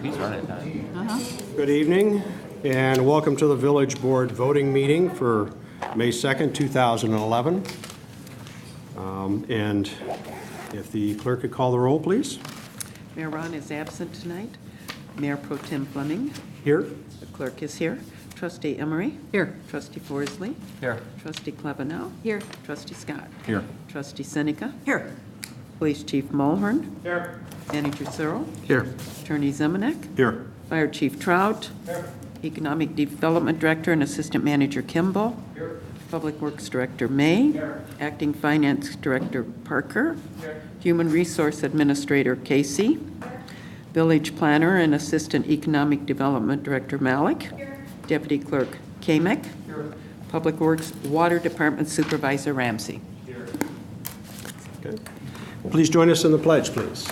He's running time. Good evening, and welcome to the Village Board voting meeting for May 2nd, 2011. And if the clerk could call the roll, please. Mayor Ron is absent tonight. Mayor Pro Tem Fleming. Here. The clerk is here. Trustee Emery. Here. Trustee Forsley. Here. Trustee Klebanow. Here. Trustee Scott. Here. Trustee Seneca. Here. Police Chief Mulhern. Here. Manager Searle. Here. Attorney Zemanek. Here. Fire Chief Trout. Here. Economic Development Director and Assistant Manager Kimball. Here. Public Works Director May. Here. Acting Finance Director Parker. Here. Human Resource Administrator Casey. Village Planner and Assistant Economic Development Director Malik. Deputy Clerk Kamek. Public Works Water Department Supervisor Ramsey. Okay. Please join us in the pledge, please.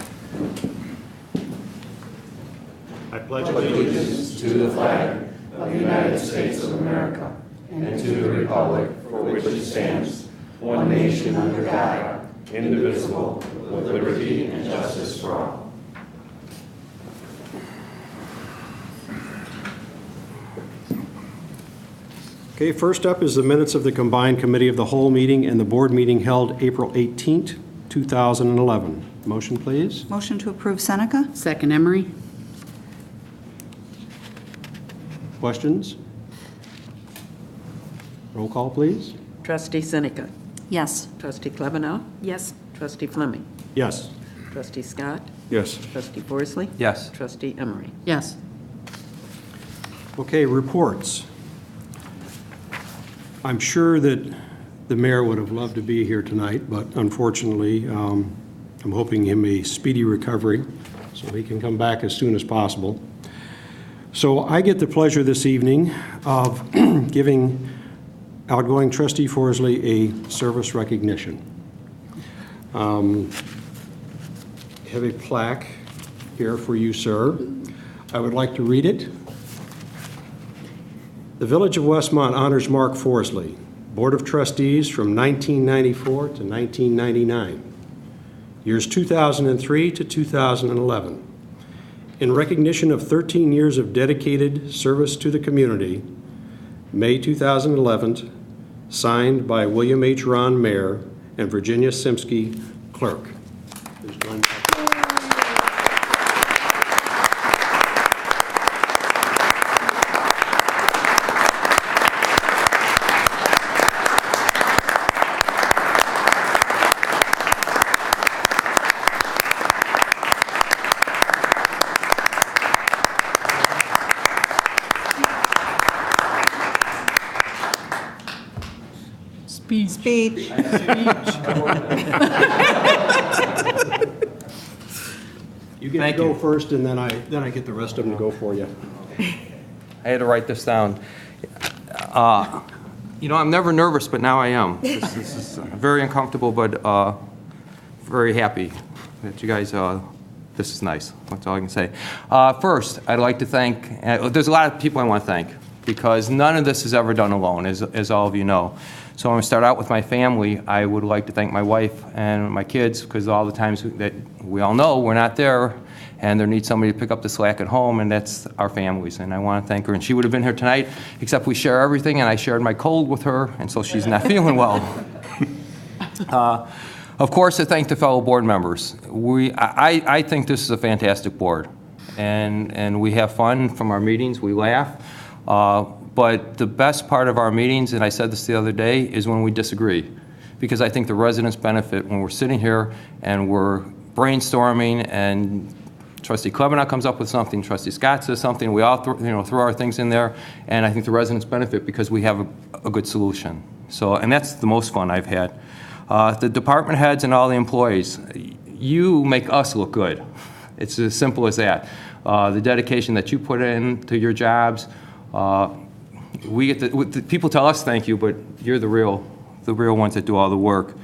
I pledge allegiance to the flag of the United States of America and to the republic for which it stands, one nation under God, indivisible, with liberty and justice for all. Okay, first up is the minutes of the combined committee of the whole meeting and the board meeting held April 18th, 2011. Motion, please. Motion to approve Seneca? Second, Emery. Questions? Roll call, please. Trustee Seneca. Yes. Trustee Klebanow. Yes. Trustee Fleming. Yes. Trustee Scott. Yes. Trustee Forsley. Yes. Trustee Emery. Yes. Okay, reports. I'm sure that the mayor would have loved to be here tonight, but unfortunately, I'm hoping him a speedy recovery so he can come back as soon as possible. So I get the pleasure this evening of giving outgoing trustee Forsley a service recognition. I have a plaque here for you, sir. I would like to read it. The Village of Westmont honors Mark Forsley, Board of Trustees from 1994 to 1999, years 2003 to 2011. In recognition of 13 years of dedicated service to the community, May 2011, signed by William H. Ron, Mayor, and Virginia Simsky, Clerk. Please join me. Speech. You get to go first, and then I get the rest of them to go for you. I had to write this down. I'm never nervous, but now I am. This is very uncomfortable, but very happy that you guys, this is nice. That's all I can say. First, I'd like to thank, there's a lot of people I want to thank, because none of this is ever done alone, as all of you know. So I'm going to start out with my family. I would like to thank my wife and my kids, because all the times that we all know we're not there, and there needs somebody to pick up the slack at home, and that's our families. And I want to thank her. And she would have been here tonight, except we share everything, and I shared my cold with her, and so she's not feeling well. Of course, I thank the fellow board members. I think this is a fantastic board, and we have fun from our meetings. We laugh. But the best part of our meetings, and I said this the other day, is when we disagree. Because I think the residents benefit when we're sitting here and we're brainstorming, and Trustee Klebanow comes up with something, Trustee Scott says something, we all throw our things in there, and I think the residents benefit because we have a good solution. So, and that's the most fun I've had. The department heads and all the employees, you make us look good. It's as simple as that. The dedication that you put into your jobs, people tell us thank you, but you're the real ones that do all the work.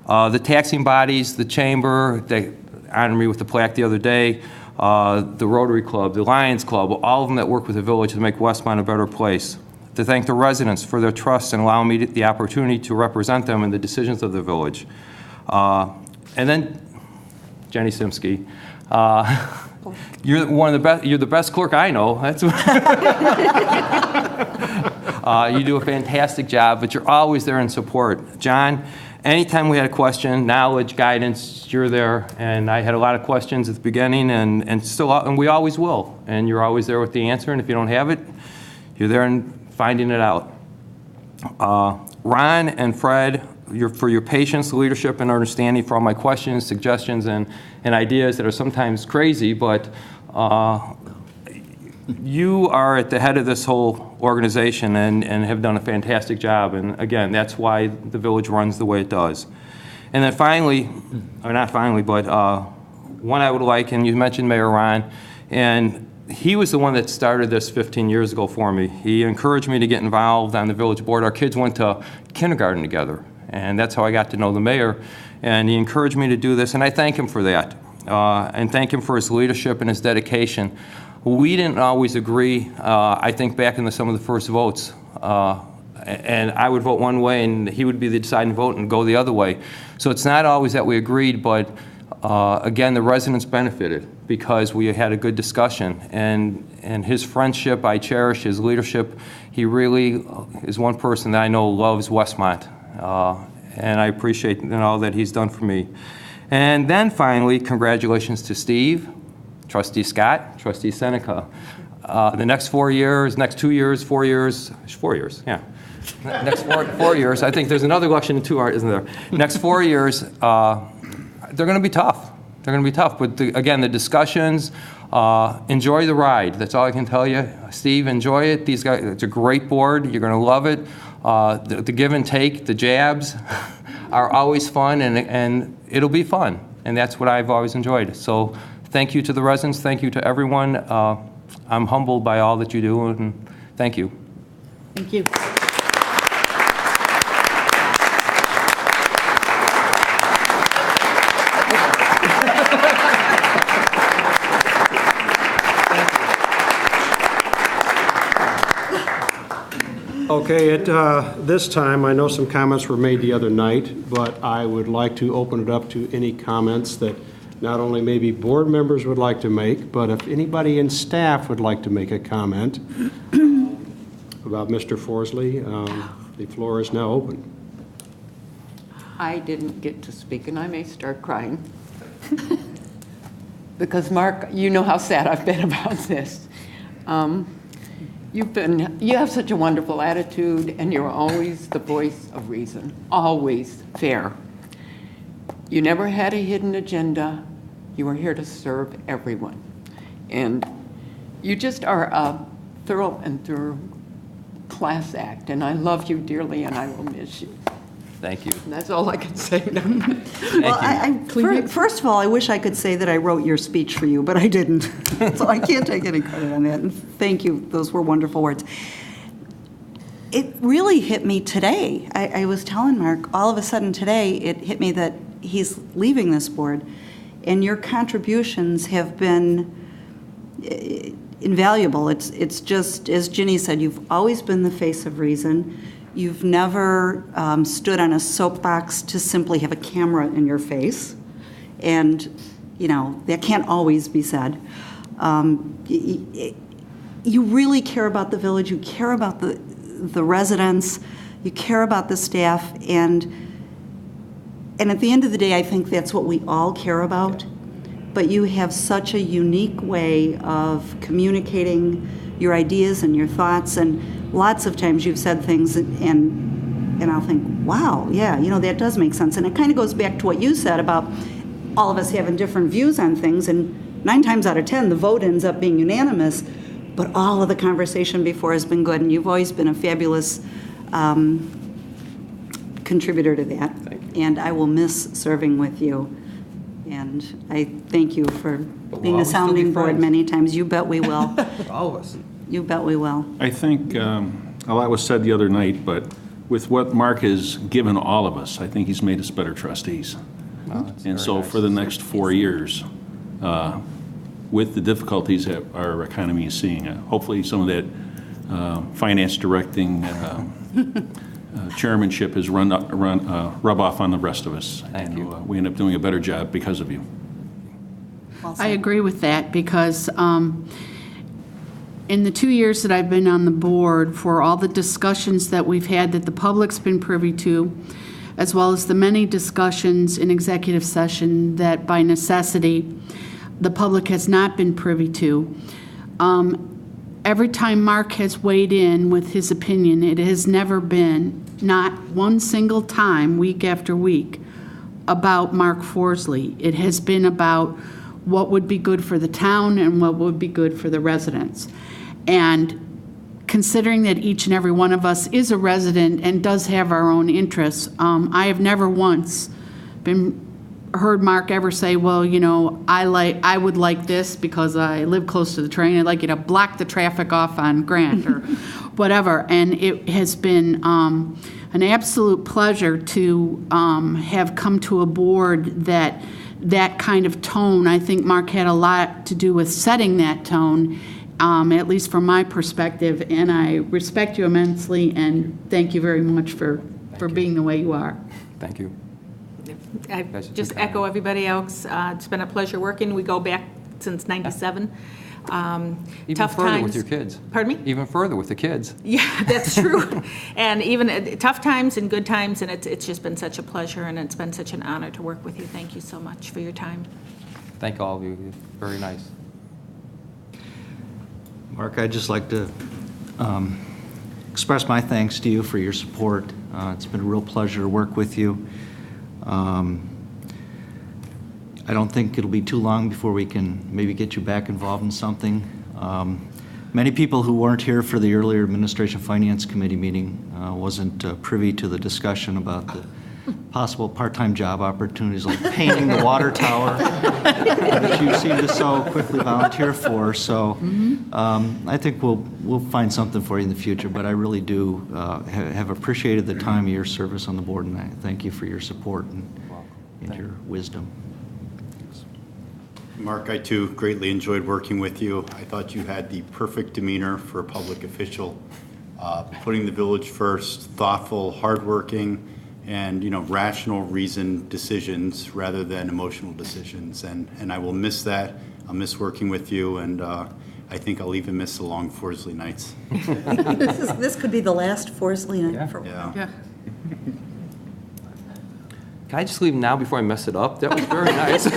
The taxing bodies, the chamber, they honored me with the plaque the other day, the Rotary Club, the Lions Club, all of them that work with the village to make Westmont a better place. To thank the residents for their trust and allowing me the opportunity to represent them in the decisions of the village. And then Jenny Simsky. clerk. You're one of the best. You're the best clerk I know. That's. You do a fantastic job, but you're always there in support. John, anytime we had a question, knowledge, guidance, you're there. And I had a lot of questions at the beginning, and we always will. And you're always there with the answer. And if you don't have it, you're there and finding it out. Ron and Fred, for your patience, leadership, and understanding for all my questions, suggestions, and ideas that are sometimes crazy, but you are at the head of this whole organization and have done a fantastic job. And again, that's why the village runs the way it does. And then finally, or not finally, but one I would like, and you mentioned Mayor Ron, and he was the one that started this 15 years ago for me. He encouraged me to get involved on the village board. Our kids went to kindergarten together, and that's how I got to know the mayor. And he encouraged me to do this, and I thank him for that. And thank him for his leadership and his dedication. We didn't always agree. I think back in some of the first votes, and I would vote one way, and he would be the deciding vote and go the other way. So it's not always that we agreed, but again, the residents benefited because we had a good discussion. And his friendship, I cherish his leadership. He really is one person that I know loves Westmont, and I appreciate all that he's done for me. And then finally, congratulations to Steve, Trustee Scott, Trustee Seneca. The next 4 years, next 2 years, 4 years, 4 years, yeah. Next 4 years, I think there's another election in 2, isn't there? Next 4 years, they're going to be tough. They're going to be tough. But again, the discussions, enjoy the ride. That's all I can tell you. Steve, enjoy it. These guys, it's a great board. You're going to love it. The give and take, the jabs are always fun, and it'll be fun. And that's what I've always enjoyed. So thank you to the residents. Thank you to everyone. I'm humbled by all that you do, and thank you. Thank you. Okay, at this time, I know some comments were made the other night, but I would like to open it up to any comments that not only maybe board members would like to make, but if anybody in staff would like to make a comment about Mr. Forsley, the floor is now open. I didn't get to speak, and I may start crying. Because, Mark, you know how sad I've been about this. You have such a wonderful attitude, and you're always the voice of reason, always fair. You never had a hidden agenda. You were here to serve everyone. And you just are a thorough and thorough class act, and I love you dearly, and I will miss you. Thank you. And that's all I can say. Well, first of all, I wish I could say that I wrote your speech for you, but I didn't. So I can't take any credit on that. And thank you. Those were wonderful words. It really hit me today. I was telling Mark, all of a sudden today, it hit me that he's leaving this board, and your contributions have been invaluable. It's just, as Ginny said, you've always been the face of reason. You've never stood on a soapbox to simply have a camera in your face. And, you know, that can't always be said. You really care about the village. You care about the residents. You care about the staff. And at the end of the day, I think that's what we all care about. But you have such a unique way of communicating your ideas and your thoughts, and lots of times you've said things and I'll think, wow, yeah, you know, that does make sense. And it kind of goes back to what you said about all of us having different views on things, and 9 times out of 10 the vote ends up being unanimous, but all of the conversation before has been good, and you've always been a fabulous contributor to that. And I will miss serving with you. And I thank you for being a sounding board many times. You bet we will. All of us. You bet we will. I think a lot was said the other night, but with what Mark has given all of us, I think he's made us better trustees. And so for the next 4 years, with the difficulties that our economy is seeing, hopefully some of that finance directing chairmanship has rub off on the rest of us. Thank you. We end up doing a better job because of you. I agree with that because in the 2 years that I've been on the board, for all the discussions that we've had that the public's been privy to, as well as the many discussions in executive session that by necessity the public has not been privy to, every time Mark has weighed in with his opinion, it has never been, not one single time, week after week, about Mark Forsley. It has been about what would be good for the town and what would be good for the residents. And considering that each and every one of us is a resident and does have our own interests, I have never once heard Mark ever say, well, you know, I would like this because I live close to the train. I'd like you to block the traffic off on Grant or whatever. And it has been an absolute pleasure to have come to a board that kind of tone. I think Mark had a lot to do with setting that tone, at least from my perspective, and I respect you immensely and thank you very much for being the way you are. Thank you. I just echo everybody else. It's been a pleasure working. We go back since '97. Even Tough further times. with your kids. Pardon me? Even further with the kids. Yeah, that's true. And even tough times and good times, and it's just been such a pleasure, and it's been such an honor to work with you. Thank you so much for your time. Thank all of you. Very nice. Mark, I'd just like to express my thanks to you for your support. It's been a real pleasure to work with you. I don't think it'll be too long before we can maybe get you back involved in something. Many people who weren't here for the earlier Administration Finance Committee meeting wasn't privy to the discussion about the possible part-time job opportunities like painting the water tower that you seem to so quickly volunteer for. So I think we'll find something for you in the future, but I really do have appreciated the time of your service on the board, and I thank you for your support and your wisdom. Mark, I too greatly enjoyed working with you. I thought you had the perfect demeanor for a public official, putting the village first, thoughtful, hardworking, and rational, reasoned decisions rather than emotional decisions. And I will miss that. I'll miss working with you, and I think I'll even miss the long Forsley nights. This could be the last Forsley night for a while. Yeah. Can I just leave now before I mess it up? That was very nice.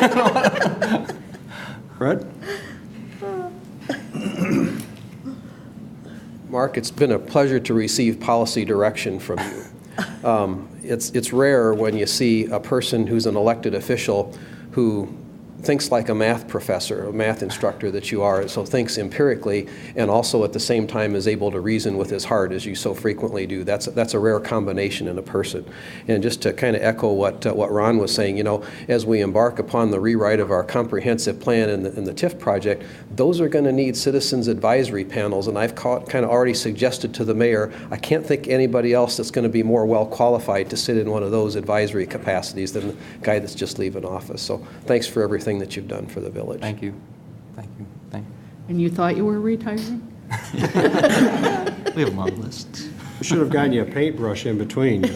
Fred? Mark, it's been a pleasure to receive policy direction from you. It's rare when you see a person who's an elected official who thinks like a math professor, a math instructor that you are, so thinks empirically and also at the same time is able to reason with his heart as you so frequently do. That's a rare combination in a person. And just to kind of echo what Ron was saying, as we embark upon the rewrite of our comprehensive plan and the TIF project, those are going to need citizens advisory panels, and I've kind of already suggested to the mayor, I can't think anybody else that's going to be more well qualified to sit in one of those advisory capacities than the guy that's just leaving office. So thanks for everything that you've done for the village. Thank you. Thank you. Thank you. And you thought you were retiring? We have long lists. We should have gotten you a paintbrush in between.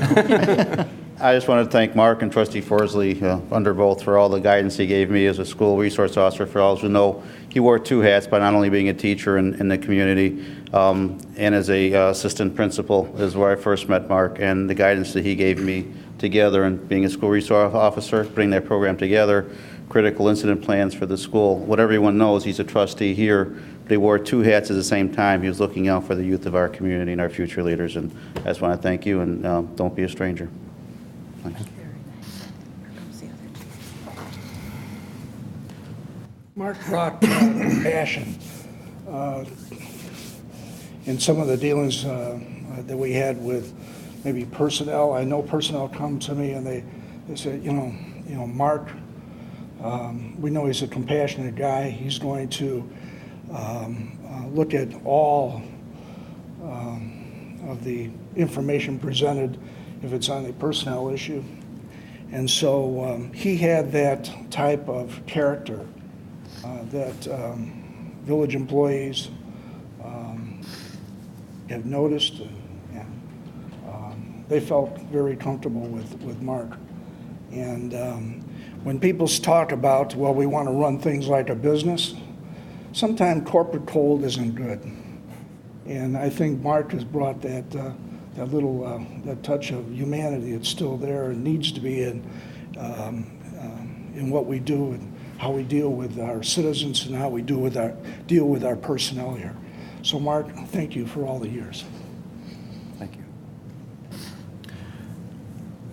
I just want to thank Mark and Trustee Forsley under both for all the guidance he gave me as a school resource officer. For all who know, he wore two hats by not only being a teacher in the community and as a assistant principal is where I first met Mark, and the guidance that he gave me together and being a school resource officer, putting that program together, critical incident plans for the school. What everyone knows, he's a trustee here, but he wore two hats at the same time. He was looking out for the youth of our community and our future leaders, and I just want to thank you, and don't be a stranger. Thanks. Mark brought compassion in some of the dealings that we had with maybe personnel. I know personnel come to me and they say, Mark, we know he's a compassionate guy. He's going to look at all of the information presented if it's on a personnel issue. And so he had that type of character that village employees have noticed, and they felt very comfortable with Mark. And when people talk about, well, we want to run things like a business, sometimes corporate cold isn't good. And I think Mark has brought that that touch of humanity. It's still there and needs to be in what we do and how we deal with our citizens and how we deal with our personnel here. So, Mark, thank you for all the years. Thank you.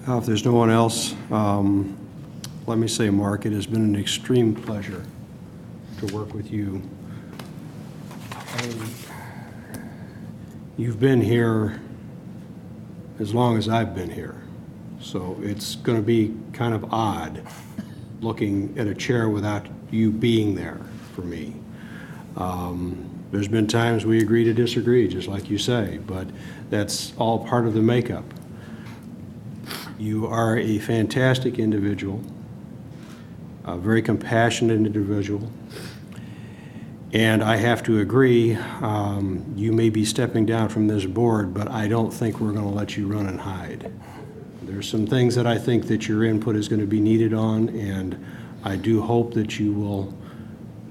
If there's no one else, let me say, Mark, it has been an extreme pleasure to work with you. You've been here as long as I've been here, so it's going to be kind of odd looking at a chair without you being there for me. There's been times we agree to disagree, just like you say, but that's all part of the makeup. You are a fantastic individual, a very compassionate individual, and I have to agree, you may be stepping down from this board, but I don't think we're going to let you run and hide. There's some things that I think that your input is going to be needed on, and I do hope that you will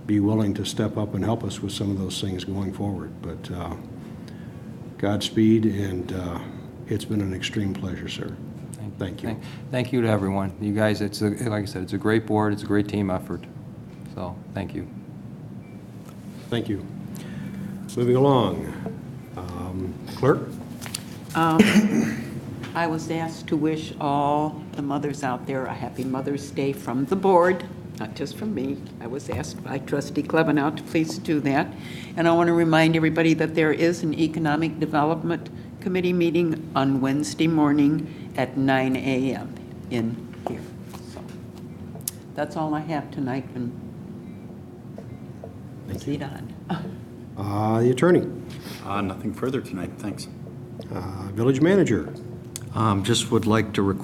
be willing to step up and help us with some of those things going forward. But Godspeed, and it's been an extreme pleasure, sir. Thank you. Thank you to everyone. You guys, like I said, it's a great board. It's a great team effort. So, thank you. Thank you. Moving along. Clerk? I was asked to wish all the mothers out there a happy Mother's Day from the board, not just from me. I was asked by Trustee Klebanow to please do that. And I want to remind everybody that there is an Economic Development Committee meeting on Wednesday morning at 9 a.m. in here. So that's all I have tonight, and proceed on. The attorney? Nothing further tonight, thanks. Village manager? Just would like to request